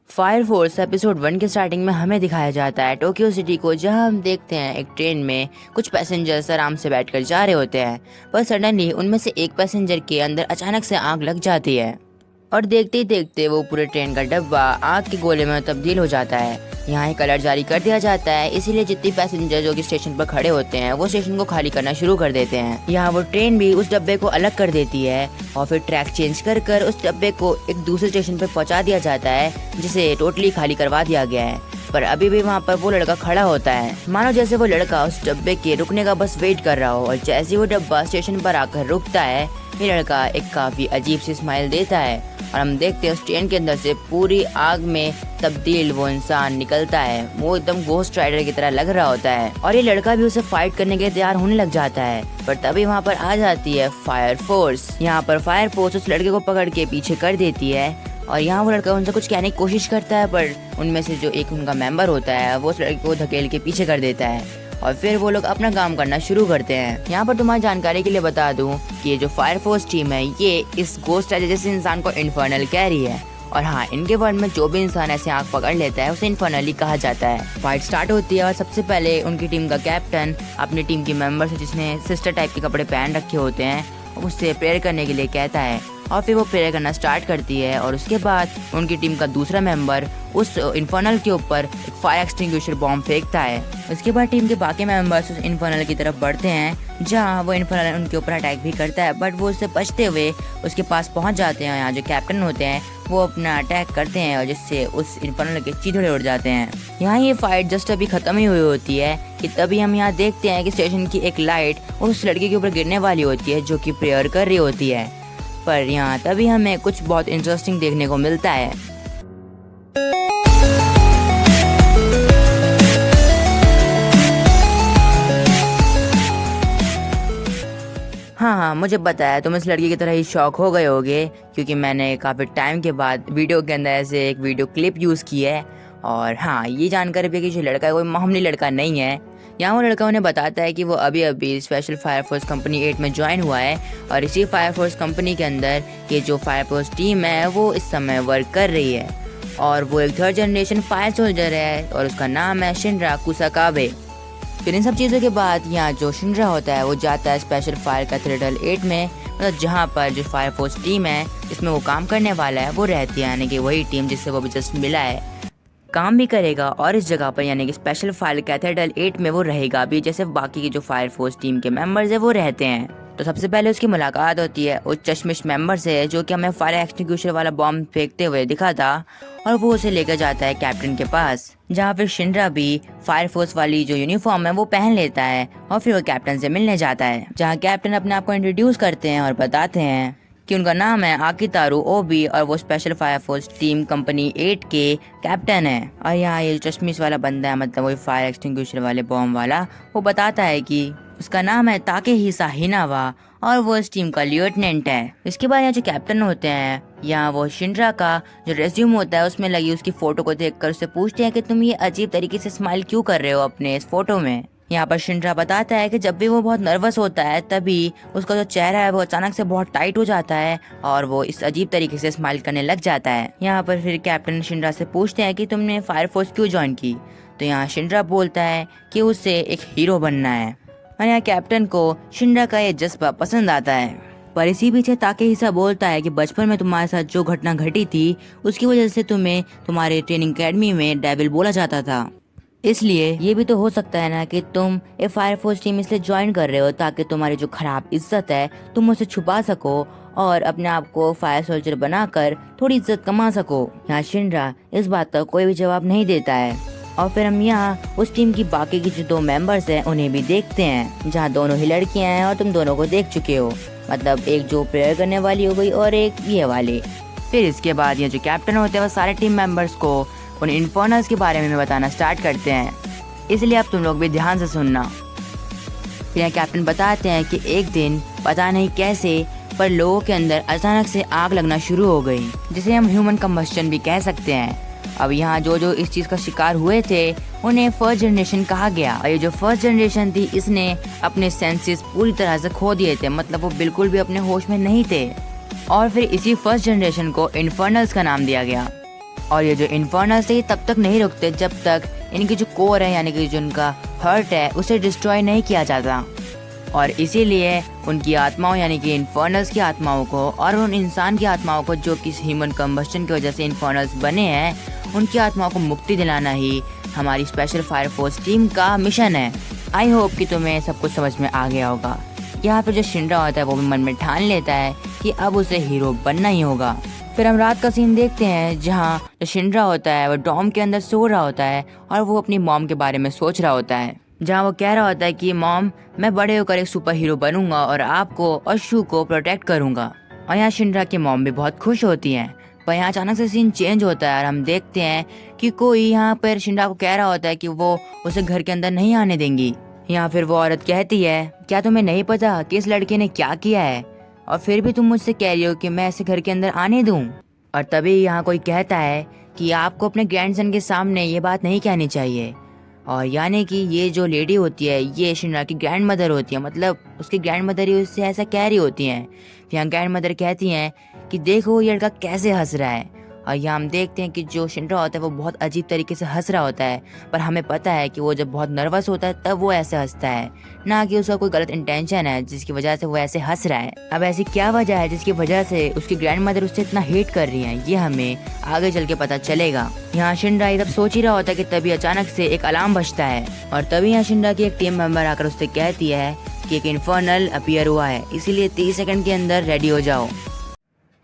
Fire force episode 1 के starting में हमें दिखाया जाता है टोक्यो सिटी को, जहां हम देखते हैं एक ट्रेन में कुछ पैसेंजर्स आराम से बैठकर जा रहे होते हैं। पर सडनली उनमें से एक पैसेंजर के अंदर अचानक से आग लग जाती है और देखते ही देखते वो पूरे ट्रेन का डब्बा आग के गोले में तब्दील हो जाता है। यहाँ एक अलर्ट जारी कर दिया जाता है, इसीलिए जितने पैसेंजर जो कि स्टेशन पर खड़े होते हैं वो स्टेशन को खाली करना शुरू कर देते हैं। यहाँ वो ट्रेन भी उस डब्बे को अलग कर देती है और फिर ट्रैक चेंज कर कर उस डब्बे को एक दूसरे स्टेशन पर पहुँचा दिया जाता है, जिसे टोटली खाली करवा दिया गया है। पर अभी भी वहाँ पर वो लड़का खड़ा होता है, मानो जैसे वो लड़का उस डब्बे के रुकने का बस वेट कर रहा हो। और जैसे वो डब्बा स्टेशन पर आकर रुकता है, ये लड़का एक काफी अजीब सी स्माइल देता है और हम देखते हैं उस ट्रेन के अंदर से पूरी आग में तब्दील वो इंसान निकलता है। वो एकदम घोस्ट राइडर की तरह लग रहा होता है और ये लड़का भी उसे फाइट करने के लिए तैयार होने लग जाता है। पर तभी वहाँ पर आ जाती है फायर फोर्स। यहाँ पर फायर फोर्स उस लड़के को पकड़ के पीछे कर देती है और यहाँ वो लड़का उनसे कुछ कहने की कोशिश करता है, पर उनमें से जो एक उनका मेंबर होता है वो उस लड़के को धकेल के पीछे कर देता है और फिर वो लोग अपना काम करना शुरू करते हैं। यहाँ पर तुम्हारी जानकारी के लिए बता दूं कि ये जो फायर फोर्स टीम है ये इस गोस्ट राइडर जैसे इंसान को इन्फर्नल कह रही है। और हाँ, इनके वर्ल्ड में जो भी इंसान ऐसे आँख पकड़ लेता है उसे इन्फर्नली कहा जाता है। फाइट स्टार्ट होती है और सबसे पहले उनकी टीम का कैप्टन अपनी टीम की मेंबर से, जिसने सिस्टर टाइप के कपड़े पहन रखे होते हैं, उससे प्रेयर करने के लिए कहता है और फिर वो प्रेयर करना स्टार्ट करती है। और उसके बाद उनकी टीम का दूसरा मेंबर उस इन्फर्नल के ऊपर एक फायर एक्सटिंग्विशर बॉम्ब फेंकता है। उसके बाद टीम के बाकी मेंबर्स उस इन्फर्नल की तरफ बढ़ते हैं, जहां वो इन्फर्नल उनके ऊपर अटैक भी करता है, बट वो उससे बचते हुए उसके पास पहुंच जाते हैं। यहाँ जो कैप्टन होते हैं वो अपना अटैक करते हैं और जिससे उस इन्फर्नल के चीथड़े उड़ जाते हैं। यहाँ ये फाइट जस्ट अभी खत्म ही हुई होती है कि तभी हम यहाँ देखते हैं कि स्टेशन की एक लाइट उस लड़के के ऊपर गिरने वाली होती है जो कि प्रेयर कर रही होती है। पर यहाँ तभी हमें कुछ बहुत इंटरेस्टिंग देखने को मिलता है। हाँ, मुझे पता है तुम इस लड़की की तरह ही शॉक हो गए होगे, क्योंकि मैंने काफ़ी टाइम के बाद वीडियो के अंदर ऐसे एक वीडियो क्लिप यूज़ की है। और हाँ, ये जानकर भी कि जो लड़का है कोई मामूली लड़का नहीं है। यहाँ वो लड़का उन्हें बताता है कि वो अभी अभी स्पेशल फायर फोर्स कंपनी 8 में ज्वाइन हुआ है और इसी फायर फोर्स कंपनी के अंदर ये जो फायर फोर्स टीम है वो इस समय वर्क कर रही है। और वो एक 3rd जनरेशन फायर सोल्जर है और उसका नाम है शिनरा कुसाकाबे। फिर इन सब चीज़ों के बाद यहाँ जो शिनरा होता है वो जाता है स्पेशल फायर कैथेड्रल 8 में, मतलब जहाँ पर जो फायर फोर्स टीम है इसमें वो काम करने वाला है वो रहती है, यानी कि वही टीम जिससे वो भी जस्ट मिला है काम भी करेगा और इस जगह पर यानी कि स्पेशल फायर कैथेड्रल 8 में वो रहेगा भी, जैसे बाकी की जो फायर फोर्स टीम के मेंबर्स है वो रहते हैं। तो सबसे पहले उसकी मुलाकात होती है उस चश्मिश मेंबर से जो कि हमें फायर एक्सटिंग्विशर वाला बॉम्ब फेंकते हुए दिखा था, और वो उसे लेकर जाता है कैप्टन के पास, जहाँ फिर शिनरा भी फायर फोर्स वाली जो यूनिफॉर्म है वो पहन लेता है और फिर वो कैप्टन से मिलने जाता है, जहाँ कैप्टन अपने आप को इंट्रोड्यूस करते हैं और बताते हैं कि उनका नाम है आकितारू ओबी और वो special fire force team company 8 के कैप्टन है। और यहाँ ये चश्मिश वाला बंदा है, मतलब वही फायर एक्सटिंग्विशर वाले बॉम्ब वाला, वो बताता है कि उसका नाम है ताकेहिसा हिनावा और वो इस टीम का लेफ्टिनेंट है। इसके बाद यहाँ जो कैप्टन होते हैं, यहाँ वो शिनरा का जो रेज्यूम होता है उसमें लगी उसकी फोटो को देखकर उससे पूछते हैं कि तुम ये अजीब तरीके से स्माइल क्यों कर रहे हो अपने इस फोटो में। यहाँ पर शिनरा बताता है कि जब भी वो बहुत नर्वस होता है तभी उसका जो चेहरा है वो अचानक से बहुत टाइट हो जाता है और वो इस अजीब तरीके से स्माइल करने लग जाता है। यहाँ पर फिर कैप्टन शिनरा से पूछते हैं कि तुमने फायर फोर्स क्यों ज्वाइन की, तो यहाँ शिनरा बोलता है कि उसे एक हीरो बनना है। और यहाँ कैप्टन को शिनरा का ये जज्बा पसंद आता है। पर इसी पीछे ताकेहिसा बोलता है कि बचपन में तुम्हारे साथ जो घटना घटी थी उसकी वजह से तुम्हें तुम्हारे ट्रेनिंग अकेडमी में डेविल बोला जाता था, इसलिए ये भी तो हो सकता है ना कि तुम ये फायर फोर्स टीम इसलिए ज्वाइन कर रहे हो ताकि तुम्हारी जो खराब इज्जत है तुम उसे छुपा सको और अपने आप को फायर सोल्जर बनाकर थोड़ी इज्जत कमा सको। यहाँ शिनरा इस बात का कोई भी जवाब नहीं देता है। और फिर हम यहाँ उस टीम की बाकी की जो 2 मेंबर्स हैं उन्हें भी देखते हैं, जहाँ दोनों ही लड़कियाँ हैं और तुम दोनों को देख चुके हो, मतलब एक जो प्रेयर करने वाली हो गई और एक ये वाली। फिर इसके बाद ये जो कैप्टन होते हैं वो सारे टीम मेंबर्स को उन इन्फर्नल्स के बारे में बताना स्टार्ट करते हैं, इसलिए अब तुम लोग भी ध्यान से सुनना। फिर यहाँ कैप्टन बताते हैं कि एक दिन पता नहीं कैसे पर लोगों के अंदर अचानक से आग लगना शुरू हो गई, जिसे हम ह्यूमन कंबस्टन भी कह सकते हैं। अब यहाँ जो जो इस चीज़ का शिकार हुए थे उन्हें 1st जनरेशन कहा गया, और ये जो 1st जनरेशन थी इसने अपने सेंसेस पूरी तरह से खो दिए थे, मतलब वो बिल्कुल भी अपने होश में नहीं थे। और फिर इसी 1st जनरेशन को इन्फर्नल्स का नाम दिया गया। और ये जो इन्फर्नल्स है ये तब तक नहीं रुकते जब तक इनकी जो कोर है यानी कि जो इनका हर्ट है उसे डिस्ट्रॉय नहीं किया जाता। और इसीलिए उनकी आत्माओं यानी कि इन्फर्नल्स की आत्माओं को और उन इंसान की आत्माओं को जो कि ह्यूमन कंबस्टन की वजह से इन्फर्नल्स बने हैं उनकी आत्माओं को मुक्ति दिलाना ही हमारी स्पेशल फायर फोर्स टीम का मिशन है। आई होप कि तुम्हें सब कुछ समझ में आ गया होगा। यहाँ पर जो शिनरा होता है वो भी मन में ठान लेता है कि अब उसे हीरो बनना ही होगा। फिर हम रात का सीन देखते हैं जहाँ जो शिनरा होता है वो डॉम के अंदर सो रहा होता है और वो अपनी मॉम के बारे में सोच रहा होता है, जहाँ वो कह रहा होता है कि मॉम मैं बड़े होकर एक सुपर हीरो बनूंगा और आपको और शू को प्रोटेक्ट करूंगा। और यहाँ शिनरा की मॉम भी बहुत खुश होती हैं। पर यहाँ अचानक से सीन चेंज होता है और हम देखते हैं कि कोई यहाँ पर शिनरा को कह रहा होता है कि वो उसे घर के अंदर नहीं आने देंगी। यहाँ फिर वो औरत कहती है क्या तुम्हें नहीं पता कि इस लड़के ने क्या किया है और फिर भी तुम मुझसे कह रही हो कि मैं ऐसे घर के अंदर आने दूं। और तभी यहाँ कोई कहता है कि आपको अपने ग्रैंडसन के सामने ये बात नहीं कहनी चाहिए। और यानी कि ये जो लेडी होती है ये शिनरा की ग्रैंड मदर होती है, मतलब उसकी ग्रैंड मदर ही उससे ऐसा कह रही होती हैं। यहाँ ग्रैंड मदर कहती हैं कि देखो ये लड़का कैसे हंस रहा है। और यहाँ हम देखते हैं कि जो शिनरा होता है वो बहुत अजीब तरीके से हंस रहा होता है, पर हमें पता है कि वो जब बहुत नर्वस होता है तब वो ऐसे हंसता है, ना कि उसका कोई गलत इंटेंशन है जिसकी वजह से वो ऐसे हंस रहा है। अब ऐसी क्या वजह है जिसकी वजह से उसकी ग्रैंड मदर उससे इतना हेट कर रही है, ये हमें आगे चल के पता चलेगा। यहाँ शिनरा तब सोच ही रहा होता है कि तभी अचानक से एक अलार्म बजता है और तभी यहाँ शिनरा की एक टीम मेंबर आकर उससे कहती है कि एक इन्फर्नल अपीयर हुआ है, इसीलिए 30 सेकंड के अंदर रेडी हो जाओ।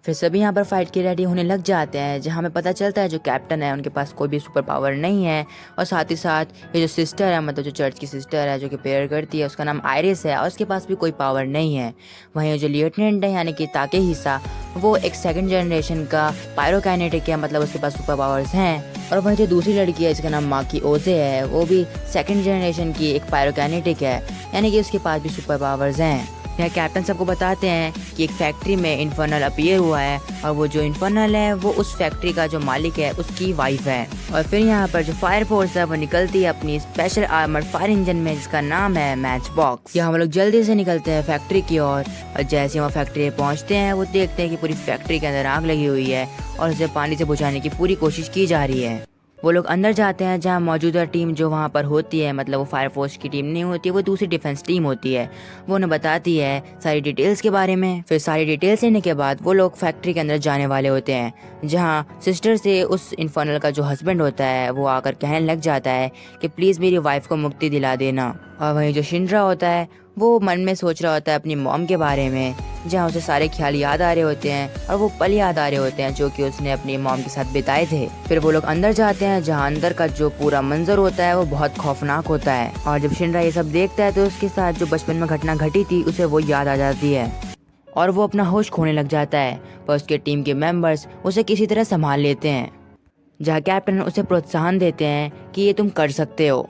फिर सभी यहाँ पर फाइट के रेडी होने लग जाते हैं, जहाँ हमें पता चलता है जो कैप्टन है उनके पास कोई भी सुपर पावर नहीं है। और साथ ही साथ ये जो सिस्टर है, मतलब जो चर्च की सिस्टर है जो कि प्रेयर करती है, उसका नाम आयरिस है और उसके पास भी कोई पावर नहीं है। वहीं जो लेफ्टिनेंट है यानी कि ताकेहिसा, वो एक सेकंड जनरेशन का पायरोकाइनेटिक है, मतलब उसके पास सुपर पावर्स हैं। और वहीं जो दूसरी लड़की है जिसका नाम माकी ओजे है, वो भी सेकंड जनरेशन की एक पायरोकाइनेटिक है, यानी कि उसके पास भी सुपर पावर्स हैं। यहाँ कैप्टन सबको बताते हैं कि एक फैक्ट्री में इन्फर्नल अपीयर हुआ है और वो जो इन्फर्नल है वो उस फैक्ट्री का जो मालिक है उसकी वाइफ है। और फिर यहाँ पर जो फायर फोर्स है वो निकलती है अपनी स्पेशल आर्मर्ड फायर इंजन में जिसका नाम है मैच बॉक्स। यहाँ हम लोग जल्दी से निकलते हैं फैक्ट्री की ओर और जैसे वहाँ फैक्ट्री पहुँचते हैं वो देखते हैं कि पूरी फैक्ट्री के अंदर आग लगी हुई है और उसे पानी से बुझाने की पूरी कोशिश की जा रही है। वो लोग अंदर जाते हैं जहाँ मौजूदा टीम जो वहाँ पर होती है, मतलब वो फायर फोर्स की टीम नहीं होती है, वो दूसरी डिफेंस टीम होती है। वो उन्हें बताती है सारी डिटेल्स के बारे में। फिर सारी डिटेल्स लेने के बाद वो लोग फैक्ट्री के अंदर जाने वाले होते हैं, जहाँ सिस्टर से उस इन्फर्नल का जो हस्बैंड होता है वो आकर कहने लग जाता है कि प्लीज़ मेरी वाइफ को मुक्ति दिला देना। और वहीं जो शिनरा होता है वो मन में सोच रहा होता है अपनी मॉम के बारे में, जहाँ उसे सारे ख्याल याद आ रहे होते हैं और वो पल याद आ रहे होते हैं जो कि उसने अपनी मॉम के साथ बिताए थे। फिर वो लोग अंदर जाते हैं जहाँ अंदर का जो पूरा मंजर होता है वो बहुत खौफनाक होता है। और जब शिनरा ये सब देखता है तो उसके साथ जो बचपन में घटना घटी थी उसे वो याद आ जाती है और वो अपना होश खोने लग जाता है। पर उसके टीम के मेंबर्स उसे किसी तरह संभाल लेते हैं, जहाँ कैप्टन उसे प्रोत्साहन देते हैं कि ये तुम कर सकते हो।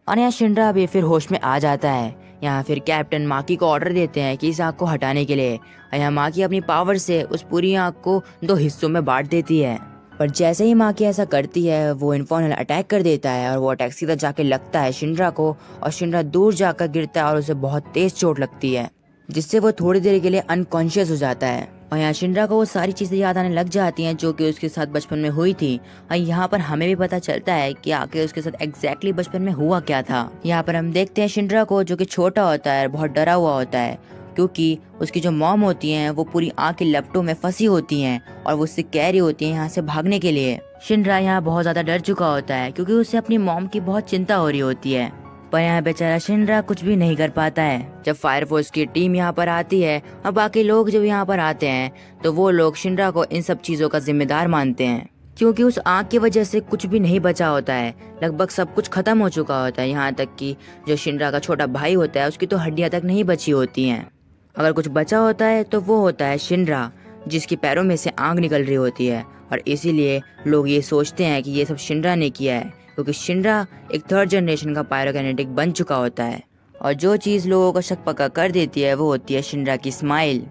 और यहाँ शिनरा भी फिर होश में आ जाता है। यहाँ फिर कैप्टन माकी को ऑर्डर देते हैं कि इस आग को हटाने के लिए। यहाँ माकी अपनी पावर से उस पूरी आग को 2 हिस्सों में बांट देती है। पर जैसे ही माकी ऐसा करती है वो इन्फर्नल अटैक कर देता है और वो अटैक सीधा जाके लगता है शिनरा को और शिनरा दूर जाकर गिरता है और उसे बहुत तेज चोट लगती है, जिससे वो थोड़ी देर के लिए अनकॉन्शियस हो जाता है। और यहाँ शिनरा को वो सारी चीज़ें याद आने लग जाती हैं जो कि उसके साथ बचपन में हुई थी। और यहाँ पर हमें भी पता चलता है कि आखिर उसके साथ एग्जैक्टली बचपन में हुआ क्या था। यहाँ पर हम देखते हैं शिनरा को जो कि छोटा होता है, बहुत डरा हुआ होता है, क्योंकि उसकी जो मॉम होती हैं वो पूरी आग की लपटों में फंसी होती हैं और वो उससे कह रही होती हैं यहाँ से भागने के लिए। शिनरा यहाँ बहुत ज़्यादा डर चुका होता है क्योंकि उसे अपनी मॉम की बहुत चिंता हो रही होती है। पर यहाँ बेचारा शिनरा कुछ भी नहीं कर पाता है। जब फायर फोर्स की टीम यहाँ पर आती है और बाकी लोग जब यहाँ पर आते हैं तो वो लोग शिनरा को इन सब चीज़ों का जिम्मेदार मानते हैं, क्योंकि उस आग की वजह से कुछ भी नहीं बचा होता है। लगभग सब कुछ खत्म हो चुका होता है, यहाँ तक कि जो शिनरा का छोटा भाई होता है उसकी तो हड्डियाँ तक नहीं बची होती हैं। अगर कुछ बचा होता है तो वो होता है शिनरा, जिसके पैरों में से आग निकल रही होती है। और इसीलिए लोग ये सोचते हैं कि ये सब शिनरा ने किया है, क्योंकि शिनरा एक 3rd जनरेशन का पायरोकाइनेटिक बन चुका होता है। और जो चीज़ लोगों को शक पक्का कर देती है वो होती है शिनरा की स्माइल।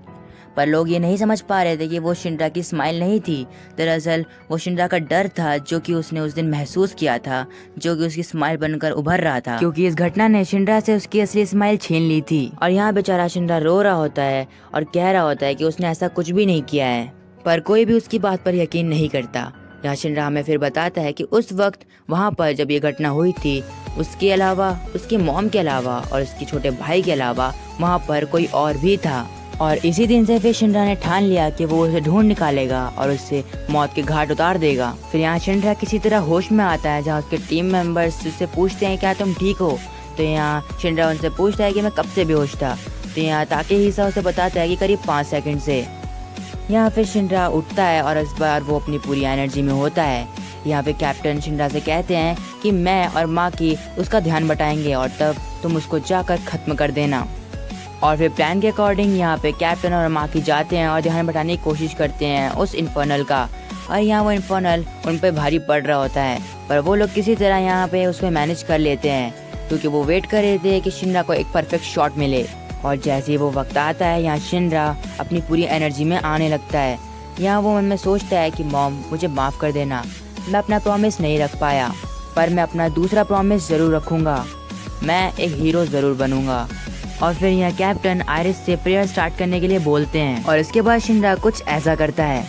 पर लोग ये नहीं समझ पा रहे थे कि वो शिनरा की स्माइल नहीं थी, दरअसल वो शिनरा का डर था जो कि उसने उस दिन महसूस किया था, जो कि उसकी स्माइल बनकर उभर रहा था, क्योंकि इस घटना ने शिनरा से उसकी असली स्माइल छीन ली थी। और यहाँ बेचारा शिनरा रो रहा होता है और कह रहा होता है कि उसने ऐसा कुछ भी नहीं किया है, पर कोई भी उसकी बात पर यकीन नहीं करता। यहाँ शिनरा हमें फिर बताता है कि उस वक्त वहाँ पर जब ये घटना हुई थी, उसके अलावा, उसकी मॉम के अलावा और उसके छोटे भाई के अलावा वहाँ पर कोई और भी था। और इसी दिन से फिर शिनरा ने ठान लिया कि वो उसे ढूंढ निकालेगा और उससे मौत के घाट उतार देगा। फिर यहाँ शिनरा किसी तरह होश में आता है, जहाँ उसके टीम मेंबर्स उससे पूछते हैं क्या तुम ठीक हो। तो यहाँ शिनरा उनसे पूछता है कि मैं कब से बेहोश था। तो यहाँ ताकेहिसा उसे बताता है कि करीब 5 सेकंड से। यहाँ फिर शिनरा उठता है और इस बार वो अपनी पूरी एनर्जी में होता है। यहाँ पे कैप्टन शिनरा से कहते हैं कि मैं और माँ की उसका ध्यान बटाएंगे और तब तुम उसको जाकर ख़त्म कर देना। और फिर प्लान के अकॉर्डिंग यहाँ पे कैप्टन और माँ की जाते हैं और ध्यान बटाने की कोशिश करते हैं उस इन्फर्नल का। और यहाँ वो इन्फर्नल उन पे भारी पड़ रहा होता है, पर वो लोग किसी तरह यहाँ पे उसको मैनेज कर लेते हैं, क्योंकि वो वेट कर रहे थे कि शिनरा को एक परफेक्ट शॉट मिले। और जैसे ही वो वक्त आता है, यहाँ शिनरा अपनी पूरी एनर्जी में आने लगता है। यहाँ वो मन में सोचता है कि मॉम मुझे माफ़ कर देना, मैं अपना प्रॉमिस नहीं रख पाया, पर मैं अपना दूसरा प्रॉमिस ज़रूर रखूँगा, मैं एक हीरो ज़रूर बनूँगा। और फिर यहाँ कैप्टन आयरिस से प्रेयर स्टार्ट करने के लिए बोलते हैं और इसके बाद शिनरा कुछ ऐसा करता है।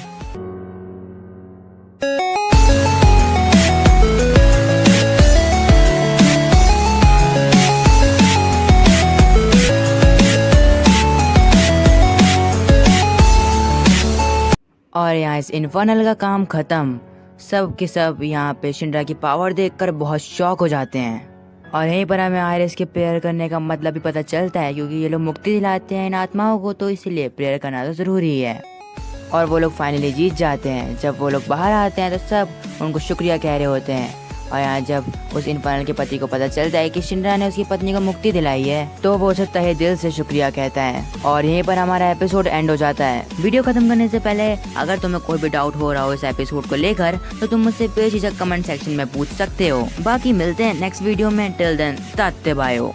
और यहाँ इस इन्फर्नल का काम खत्म। सब के सब यहाँ पे शिनरा की पावर देखकर बहुत शॉक हो जाते हैं। और यहीं पर हमें आयरिस के प्रेयर करने का मतलब भी पता चलता है, क्योंकि ये लोग मुक्ति दिलाते हैं इन आत्माओं को, तो इसीलिए प्रेयर करना तो ज़रूरी है। और वो लोग फाइनली जीत जाते हैं। जब वो लोग बाहर आते हैं तो सब उनको शुक्रिया कह रहे होते हैं। और यहाँ जब उस इन्फर्नल के पति को पता चलता है कि शिनरा ने उसकी पत्नी को मुक्ति दिलाई है, तो वो उसे तहे दिल से शुक्रिया कहता है। और यहीं पर हमारा एपिसोड एंड हो जाता है। वीडियो खत्म करने से पहले अगर तुम्हें कोई भी डाउट हो रहा हो इस एपिसोड को लेकर, तो तुम मुझसे बेझिझक कमेंट सेक्शन में पूछ सकते हो। बाकी मिलते हैं नेक्स्ट वीडियो में। टिल देन, ताते बायो।